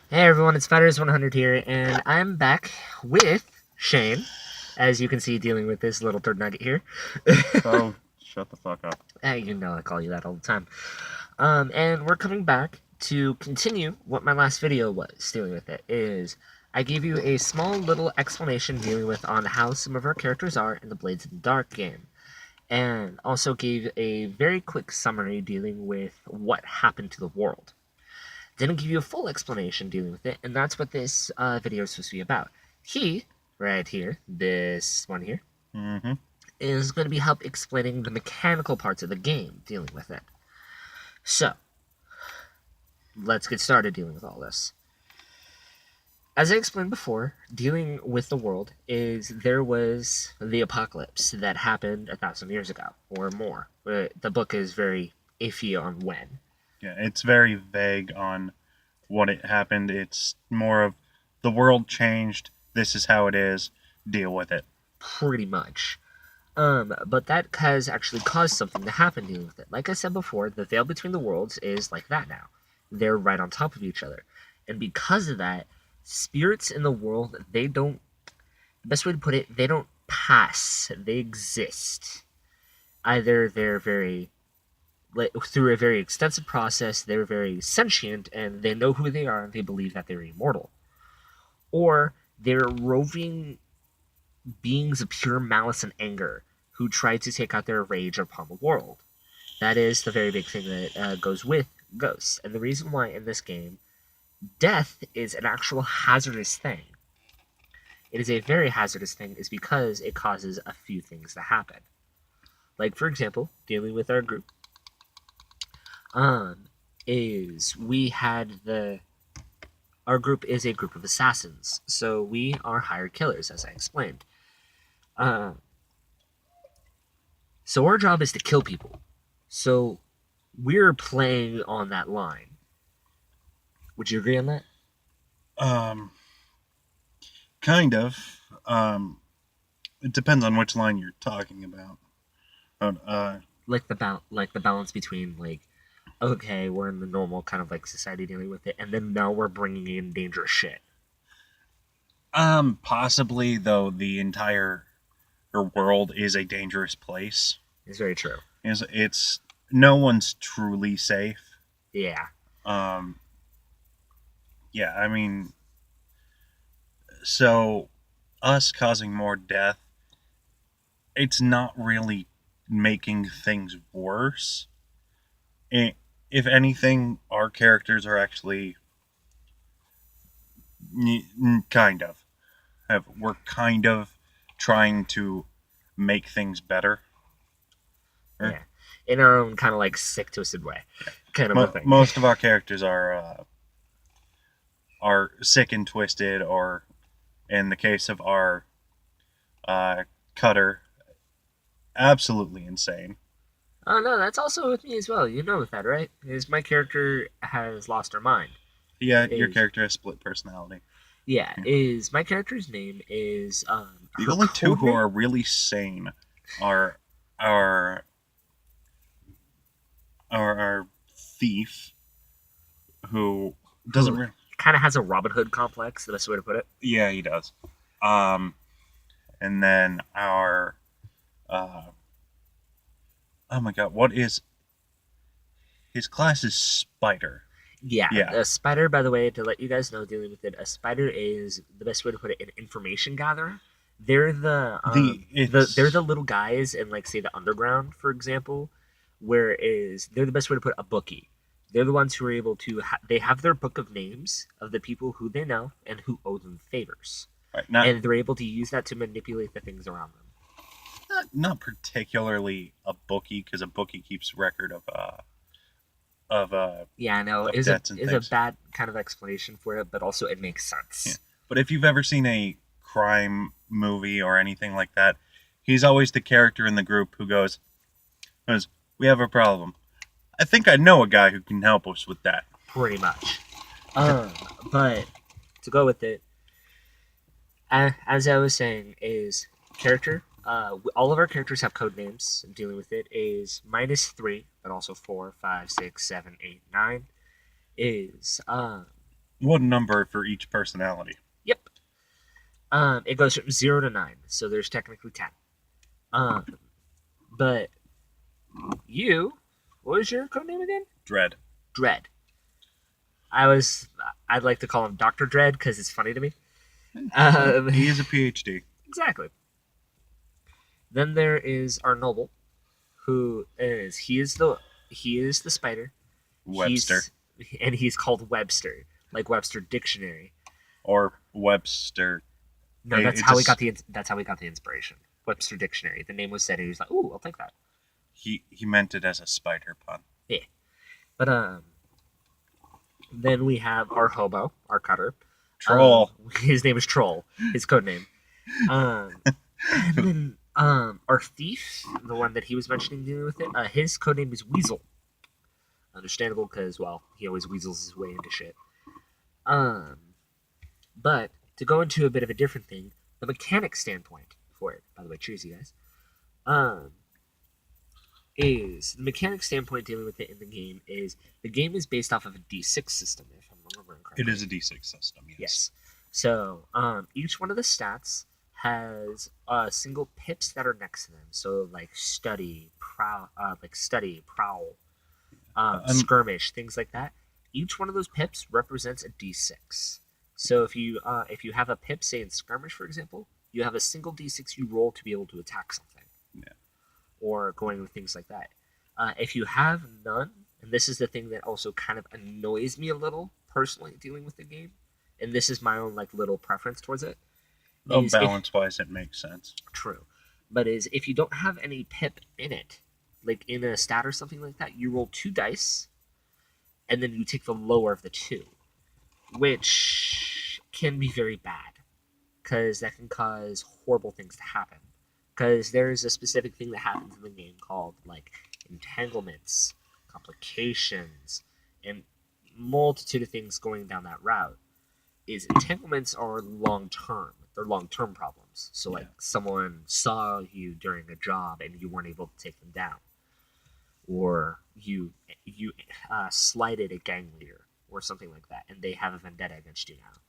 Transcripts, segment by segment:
Hey everyone, it's Spiders100 here, and I'm back with Shane, as you can see, dealing with this little turd nugget here. Oh, shut the fuck up. You know I call you that all the time. And we're coming back to continue what my last video was dealing with. It is I gave you a small little explanation dealing with on how some of our characters are in the Blades in the Dark game, and also gave a very quick summary dealing with what happened to the world. Didn't give you a full explanation dealing with it, and that's what this video is supposed to be about. He, right here, this one here, Mm-hmm. is going to be help explaining the mechanical parts of the game dealing with it. So, let's get started dealing with all this. As I explained before, dealing with the world is there was the apocalypse that happened 1,000 years ago or more. The book is very iffy on when. Yeah, it's very vague on what it happened. It's more of the world changed. This is how it is. Deal with it. Pretty much. But that has actually caused something to happen dealing with it. Like I said before, the veil between the worlds is like that now. They're right on top of each other. And because of that, spirits in the world, they don't, the best way to put it, they don't pass. They exist. Either they're very, like, through a very extensive process, they're very sentient and they know who they are and they believe that they're immortal. Or they're roving beings of pure malice and anger who try to take out their rage upon the world. That is the very big thing that goes with ghosts. And the reason why in this game, death is an actual hazardous thing. It is a very hazardous thing, is because it causes a few things to happen. Like, for example, dealing with our group, um, is we had the our group is a group of assassins, so we are hired killers, as I explained. Uh, so our job is to kill people. So we're playing on that line. Would you agree on that? Um, kind of. It depends on which line you're talking about. Like the balance between like, okay, we're in the normal kind of like society dealing with it, and then now we're bringing in dangerous shit. Possibly though the entire world is a dangerous place. It's very true. It's no one's truly safe. Yeah, Um, yeah, I mean, so us causing more death, it's not really making things worse. If anything, our characters are actually kind of we're kind of trying to make things better. yeah, in our own kind of like sick, twisted way, kind of a thing. Most of our characters are sick and twisted, or in the case of our uh, cutter, absolutely insane. Oh no, that's also with me as well. You know with that, right? Is my character has lost her mind. Yeah, your Is character has split personality. Yeah, Yeah. is my character's name is The her only two code who name. are really sane are our our thief, who doesn't Who really. kind of has a Robin Hood complex. The best way to put it. Yeah, he does. Um, and then our uh, oh my god, what is his class is spider. Yeah, Yeah, a spider. By the way, to let you guys know, dealing with it, a spider is the best way to put it. An information gatherer. They're they're it's the little guys in like say the underground, for example. Whereas they're the best way to put a bookie. They're the ones who are able to. They have their book of names of the people who they know and who owe them favors, right, not and they're able to use that to manipulate the things around them. not particularly a bookie, because a bookie keeps record of Yeah, I know. of debts and Is a things. bad kind of explanation for it, but also it makes Yeah, sense. but if you've ever seen a crime movie or anything like that, he's always the character in the group who goes, "We have a problem. I think I know a guy who can help us with that." Pretty much. Um, but to go with it, as I was saying, is character. All of our characters have code names. Dealing with it is -3, but also 4, 5, 6, 7, 8, 9. Is One number for each personality. Yep. It goes from 0 to 9, so there's technically 10. Um, but you, what was your code name again? Dread. Dread. I'd like to call him Doctor Dread because it's funny to me. He is a PhD. Exactly. Then there is our noble, who is he is the spider. Webster. He's called Webster, like Webster Dictionary. Or Webster. No, that's how we got the inspiration. Webster Dictionary. The name was said, and he was like, "Ooh, I'll take that." He meant it as a spider pun. Yeah, but then we have our hobo, our cutter. Troll. His name is Troll. His code name. And then our thief, the one that he was mentioning dealing with it, his code name is Weasel. Understandable because, well, he always weasels his way into shit. But to go into a bit of a different thing, the mechanic standpoint for it, by the way, cheers, you guys, is the mechanic standpoint dealing with it in the game is the game is based off of a D6 system, if I'm remembering correctly. It is a D6 system, yes. Yes. So each one of the stats has single pips that are next to them. So like study, prowl, skirmish, things like that. Each one of those pips represents a D6. So if you have a pip, say in skirmish, for example, you have a single D6 you roll to be able to attack something. Yeah. Or going with things like that. If you have none, and this is the thing that also kind of annoys me a little personally dealing with the game, and this is my own like little preference towards it. Balance wise, it makes sense. True, but is if you don't have any pip in it, like in a stat or something like that, you roll 2 dice, and then you take the lower of the two, which can be very bad, because that can cause horrible things to happen. Because there's a specific thing that happens in the game called like entanglements, complications, and multitude of things going down that route. Is entanglements are long term. They're long term problems. So like someone saw you during a job and you weren't able to take them down, or you slighted a gang leader or something like that, and they have a vendetta against you now.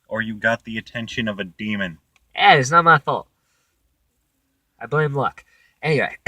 Or you got the attention of a demon. Hey, it's not my fault. I blame luck. Anyway,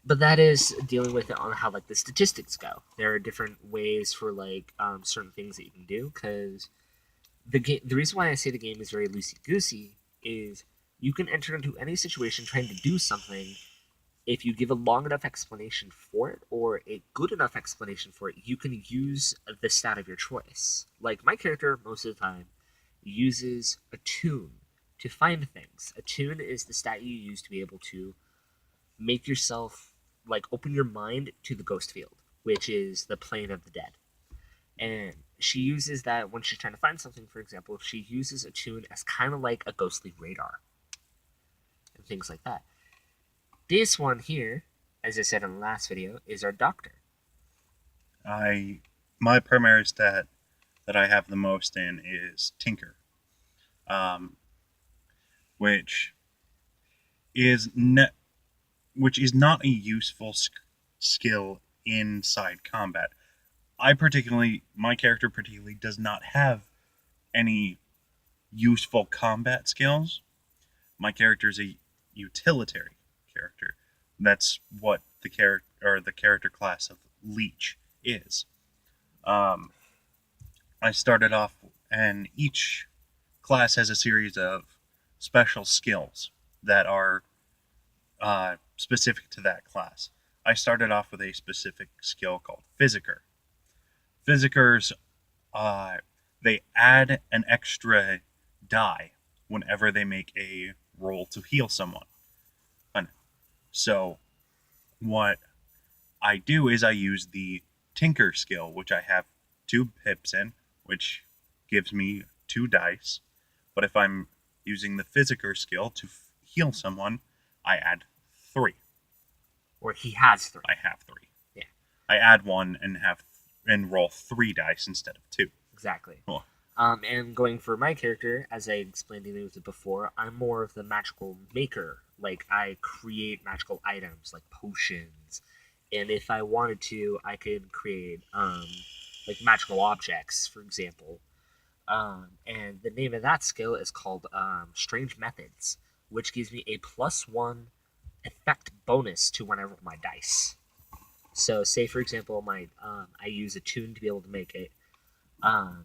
but that is dealing with it on how like the statistics go. There are different ways for like certain things that you can do because the reason why I say the game is very loosey goosey is you can enter into any situation trying to do something. If you give a long enough explanation for it or a good enough explanation for it, you can use the stat of your choice. Like my character, most of the time, uses a tune to find things. A tune is the stat you use to be able to make yourself like open your mind to the ghost field, which is the plane of the dead. And she uses that when she's trying to find something, for example, she uses a tune as kind of like a ghostly radar and things like that. This one here, as I said in the last video, is our doctor. My primary stat that I have the most in is Tinker, which is not a useful skill inside combat. My character particularly does not have any useful combat skills. My character is a utilitarian character. That's what the character class of Leech is. I started off, and each class has a series of special skills that are specific to that class. I started off with a specific skill called Physicker. Physicers, they add an extra die whenever they make a roll to heal someone. So what I do is I use the Tinker skill, which I have 2 pips in, which gives me 2 dice. But if I'm using the Physicker skill to heal someone, I add 3. Or he has 3. I have 3. Yeah. I add 1 and roll 3 dice instead of 2. Exactly. Cool. And going for my character, as I explained to you before, I'm more of the magical maker. Like, I create magical items like potions And if I wanted to, I could create like magical objects, for example. And the name of that skill is called Strange Methods, which gives me a +1 effect bonus to when I roll my dice. So, say for example, my I use a tune to be able to make it. Um,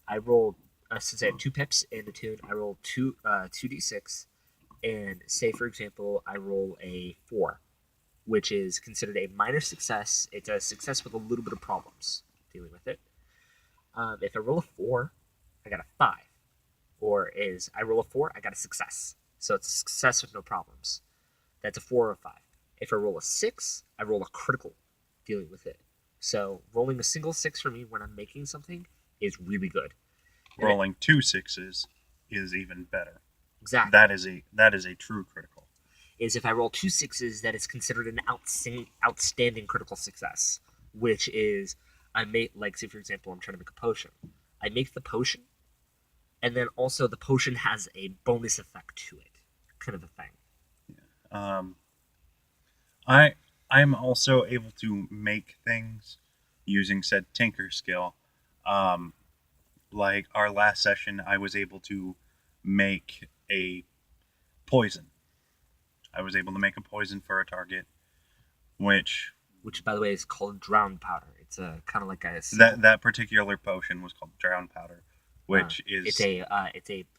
I roll since I have 2 pips in the tune, I roll 2d6, and say for example, I roll a 4, which is considered a minor success. It's a success with a little bit of problems dealing with it. If I roll a 4, I got a 5. Or is I roll a 4, I got a success. So it's a success with no problems. That's a 4 or a 5. If I roll a 6, I roll a critical dealing with it. So rolling a single 6 for me when I'm making something is really good. And Rolling 2 6s is even better. exactly. That is a true critical. Is if I roll 2 6s, that is considered an outstanding critical success, which is I make, like, say for example, I'm trying to make a potion. I make the potion, and then also the potion has a bonus effect to it, kind of a thing. Um, I'm also able to make things using said tinker skill. Um, like our last session, I was able to make a poison. I was able to make a poison for a target, which Which, by the way, is called drown powder. It's a kind of like a that particular potion was called drown powder, uh, which it's is a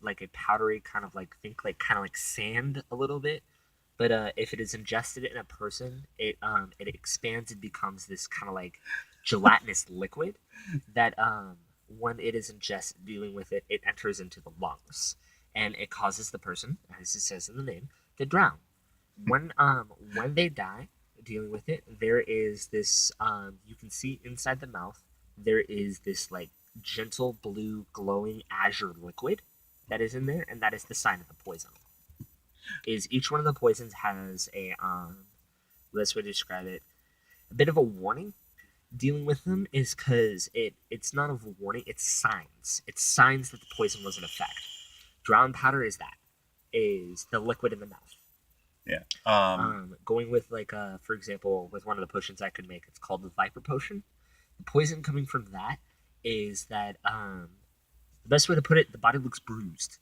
like a powdery kind of like think like kind of like sand a little bit. But if it is ingested in a person, it expands and becomes this kind of like gelatinous liquid that when it is ingested, dealing with it, it enters into the lungs and it causes the person, as it says in the name, to drown. When they die, dealing with it, there is this you can see inside the mouth. There is this like gentle blue glowing azure liquid that is in there, and that is the sign of the poison. Is each one of the poisons has a best way to describe it, a bit of a warning dealing with them is because it's not a warning, it's signs that the poison was in effect. Drown powder is that, is the liquid in the mouth. yeah. Going with like for example, with one of the potions I could make, it's called the Viper Potion. The poison coming from that is that the best way to put it, the body looks bruised.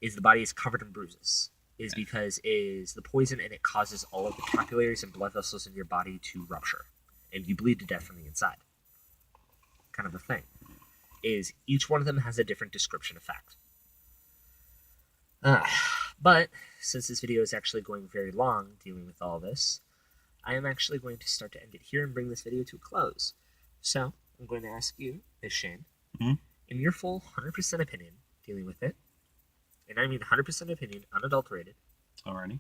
Is the body is covered in bruises. Is because is the poison and it causes all of the capillaries and blood vessels in your body to rupture, and you bleed to death from the inside. Kind of a thing. Is each one of them has a different description effect. Uh, but since this video is actually going very long dealing with all this, I am actually going to start to end it here and bring this video to a close. So, I'm going to ask you, Ms. Shane, Mhm. in your full 100% opinion dealing with it, and I mean 100% opinion, unadulterated, Alrighty.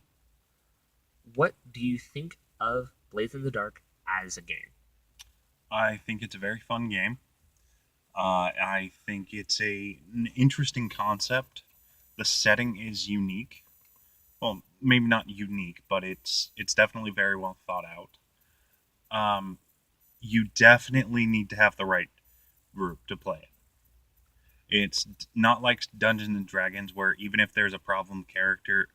what do you think of Blades in the Dark as a game? I think it's a very fun game. I think it's an interesting concept. The setting is unique. Well, maybe not unique, but it's definitely very well thought out. Um, you definitely need to have the right group to play it. It's not like Dungeons and Dragons, where even if there's a problem character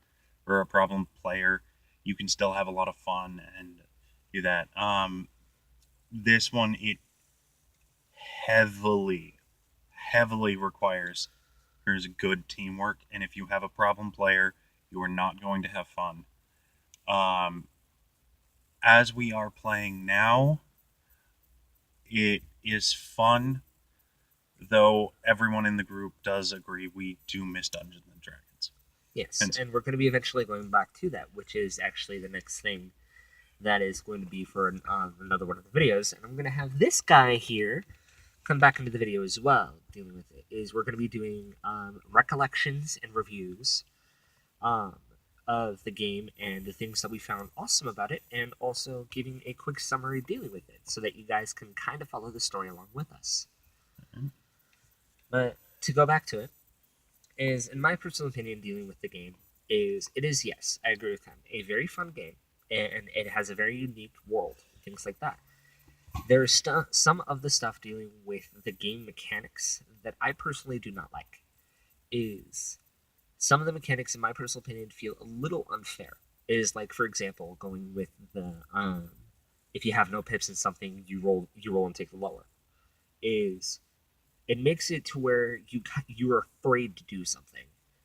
or a problem player, you can still have a lot of fun and do that. This one, it heavily, heavily requires there's good teamwork, and if you have a problem player, you are not going to have fun. Um, as we are playing now, it is fun, though everyone in the group does agree we do miss Dungeons and Dragons. Yes, And and we're going to be eventually going back to that, which is actually the next thing that is going to be for another one of the videos. And I'm going to have this guy here come back into the video as well, dealing with it. Is we're going to be doing recollections and reviews um, of the game and the things that we found awesome about it, and also giving a quick summary dealing with it so that you guys can kind of follow the story along with us. But to go back to it, is in my personal opinion, dealing with the game is it is, yes, I agree with him, a very fun game, and it has a very unique world, things like that. There's some of the stuff dealing with the game mechanics that I personally do not like. Is some of the mechanics, in my personal opinion, feel a little unfair. Is like, for example, going with the if you have no pips in something, you roll and take the lower. Is it makes it to where you're afraid to do something.